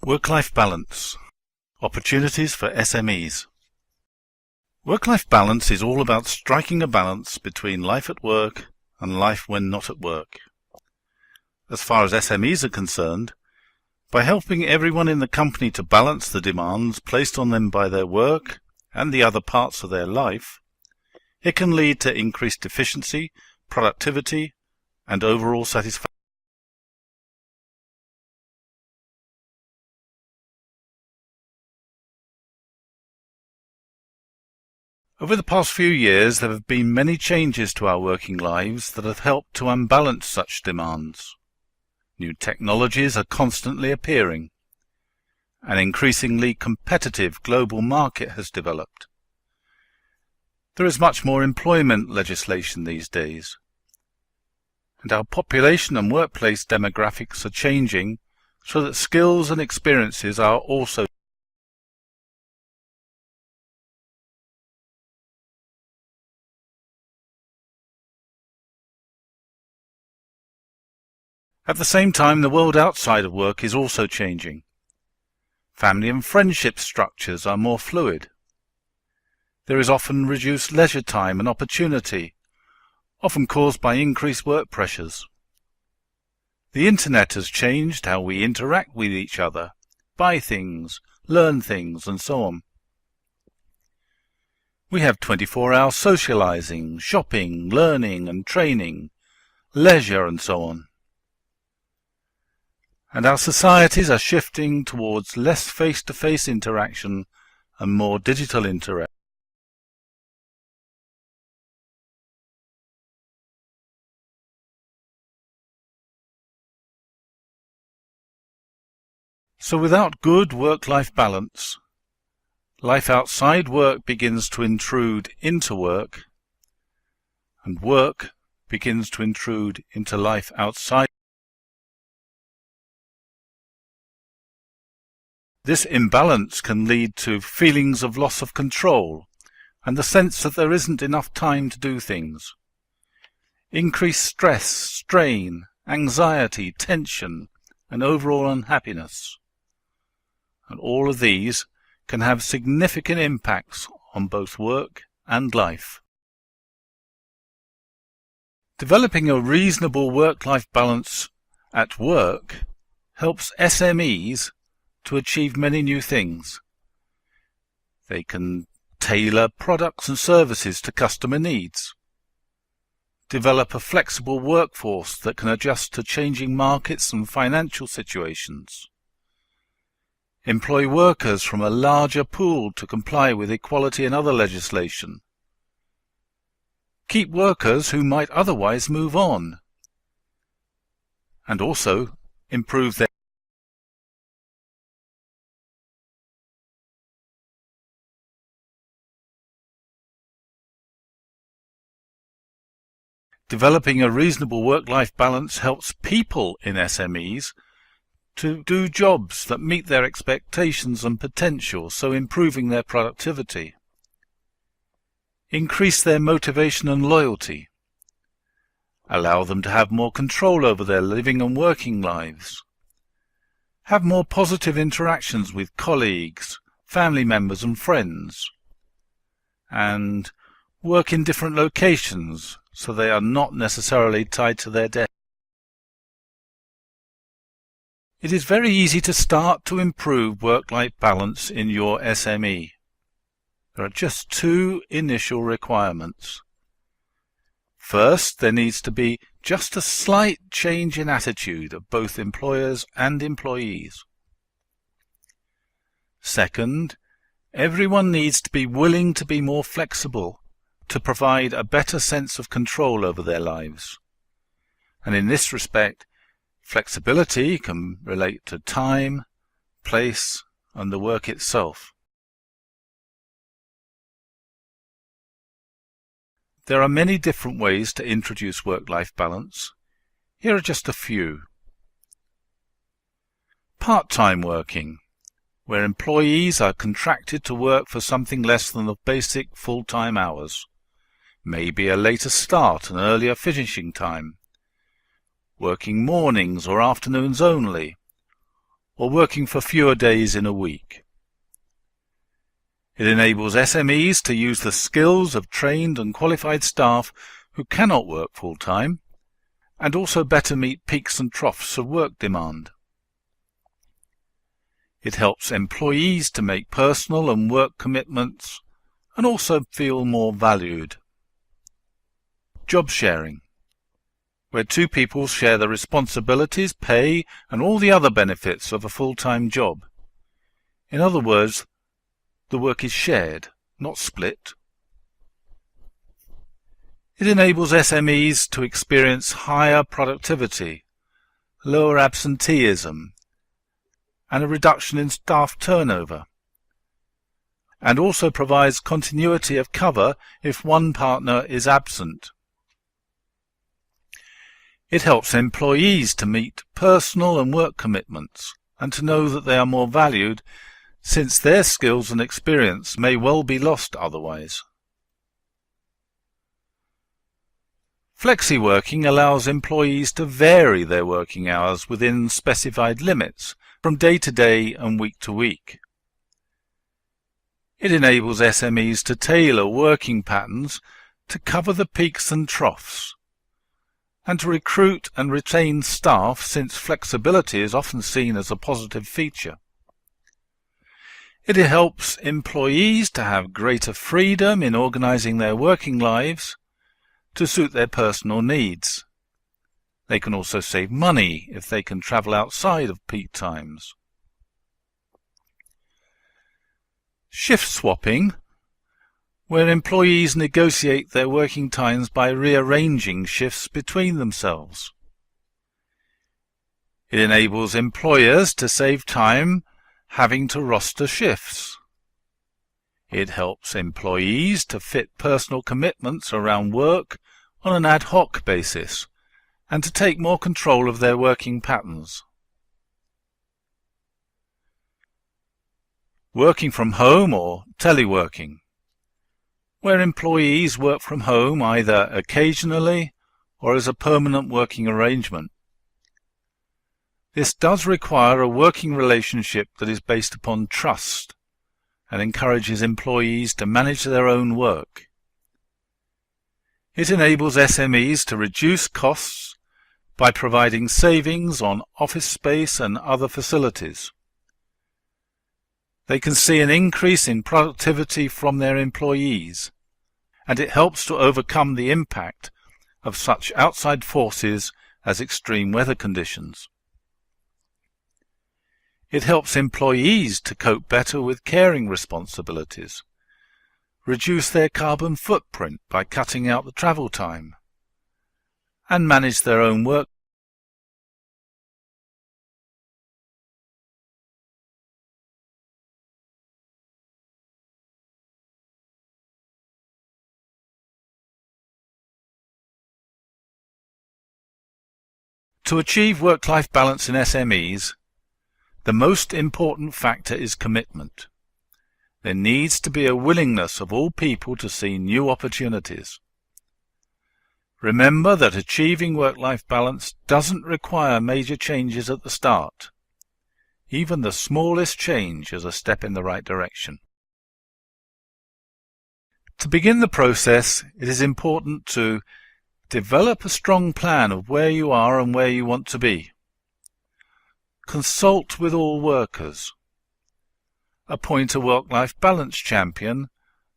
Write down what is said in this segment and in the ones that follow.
Work-life balance. Opportunities for SMEs. Work-life balance is all about striking a balance between life at work and life when not at work. As far as SMEs are concerned, by helping everyone in the company to balance the demands placed on them by their work and the other parts of their life, it can lead to increased efficiency, productivity, and overall satisfaction. Over the past few years, there have been many changes to our working lives that have helped to unbalance such demands. New technologies are constantly appearing. An increasingly competitive global market has developed. There is much more employment legislation these days. And our population and workplace demographics are changing so that skills and experiences are also At the same time, the world outside of work is also changing. Family and friendship structures are more fluid. There is often reduced leisure time and opportunity, often caused by increased work pressures. The Internet has changed how we interact with each other, buy things, learn things, and so on. We have 24-hour socializing, shopping, learning and training, leisure and so on. And our societies are shifting towards less face-to-face interaction and more digital interaction. So without good work-life balance, life outside work begins to intrude into work, and work begins to intrude into life outside. This imbalance can lead to feelings of loss of control and the sense that there isn't enough time to do things. Increased stress, strain, anxiety, tension, and overall unhappiness. And all of these can have significant impacts on both work and life. Developing a reasonable work-life balance at work helps SMEs to achieve many new things. They can tailor products and services to customer needs, develop a flexible workforce that can adjust to changing markets and financial situations, employ workers from a larger pool to comply with equality and other legislation, keep workers who might otherwise move on, and also improve their Developing a reasonable work-life balance helps people in SMEs to do jobs that meet their expectations and potential, so improving their productivity. Increase their motivation and loyalty. Allow them to have more control over their living and working lives. Have more positive interactions with colleagues, family members and friends. And work in different locations, so they are not necessarily tied to their desk. It is very easy to start to improve work-life balance in your SME. There are just two initial requirements. First, there needs to be just a slight change in attitude of both employers and employees. Second, everyone needs to be willing to be more flexible, to provide a better sense of control over their lives. And in this respect, flexibility can relate to time, place, and the work itself. There are many different ways to introduce work-life balance. Here are just a few. Part-time working, where employees are contracted to work for something less than the basic full-time hours. Maybe a later start and earlier finishing time, working mornings or afternoons only, or working for fewer days in a week. It enables SMEs to use the skills of trained and qualified staff who cannot work full-time, and also better meet peaks and troughs of work demand. It helps employees to make personal and work commitments and also feel more valued. Job sharing, where two people share the responsibilities, pay, and all the other benefits of a full-time job. In other words, the work is shared, not split. It enables SMEs to experience higher productivity, lower absenteeism, and a reduction in staff turnover, and also provides continuity of cover if one partner is absent. It helps employees to meet personal and work commitments and to know that they are more valued, since their skills and experience may well be lost otherwise. Flexi-working allows employees to vary their working hours within specified limits, from day to day and week to week. It enables SMEs to tailor working patterns to cover the peaks and troughs, and to recruit and retain staff, since flexibility is often seen as a positive feature. It helps employees to have greater freedom in organizing their working lives to suit their personal needs. They can also save money if they can travel outside of peak times. Shift swapping, where employees negotiate their working times by rearranging shifts between themselves. It enables employers to save time having to roster shifts. It helps employees to fit personal commitments around work on an ad hoc basis, and to take more control of their working patterns. Working from home or teleworking, where employees work from home either occasionally or as a permanent working arrangement. This does require a working relationship that is based upon trust and encourages employees to manage their own work. It enables SMEs to reduce costs by providing savings on office space and other facilities. They can see an increase in productivity from their employees, and it helps to overcome the impact of such outside forces as extreme weather conditions. It helps employees to cope better with caring responsibilities, reduce their carbon footprint by cutting out the travel time, and manage their own work. To achieve work-life balance in SMEs, the most important factor is commitment. There needs to be a willingness of all people to see new opportunities. Remember that achieving work-life balance doesn't require major changes at the start. Even the smallest change is a step in the right direction. To begin the process, it is important to develop a strong plan of where you are and where you want to be. Consult with all workers. Appoint a work-life balance champion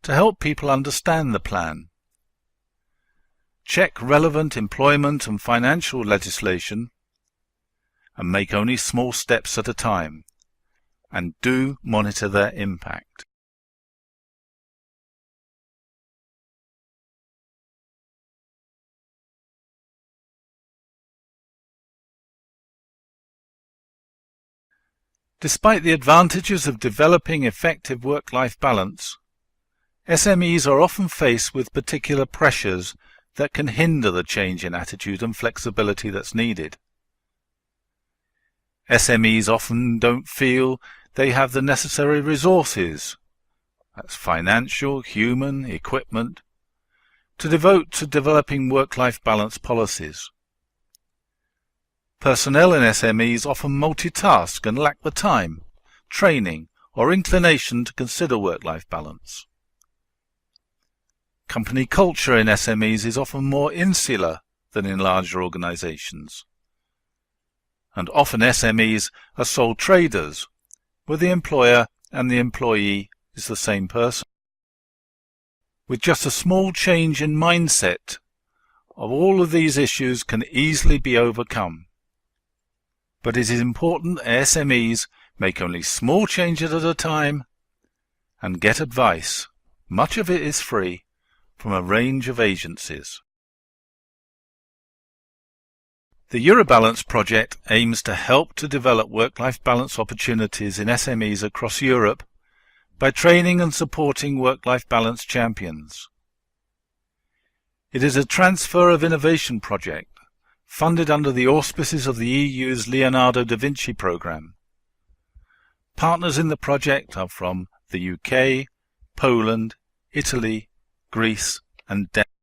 to help people understand the plan. Check relevant employment and financial legislation, and make only small steps at a time, and do monitor their impact. Despite the advantages of developing effective work-life balance, SMEs are often faced with particular pressures that can hinder the change in attitude and flexibility that's needed. SMEs often don't feel they have the necessary resources, that's financial, human, equipment, to devote to developing work-life balance policies. Personnel in SMEs often multitask and lack the time, training, or inclination to consider work-life balance. Company culture in SMEs is often more insular than in larger organizations. And often SMEs are sole traders, where the employer and the employee is the same person. With just a small change in mindset, all of these issues can easily be overcome. But it is important SMEs make only small changes at a time and get advice. Much of it is free from a range of agencies. The Eurobalance project aims to help to develop work-life balance opportunities in SMEs across Europe by training and supporting work-life balance champions. It is a transfer of innovation project funded under the auspices of the EU's Leonardo da Vinci programme. Partners in the project are from the UK, Poland, Italy, Greece and Denmark.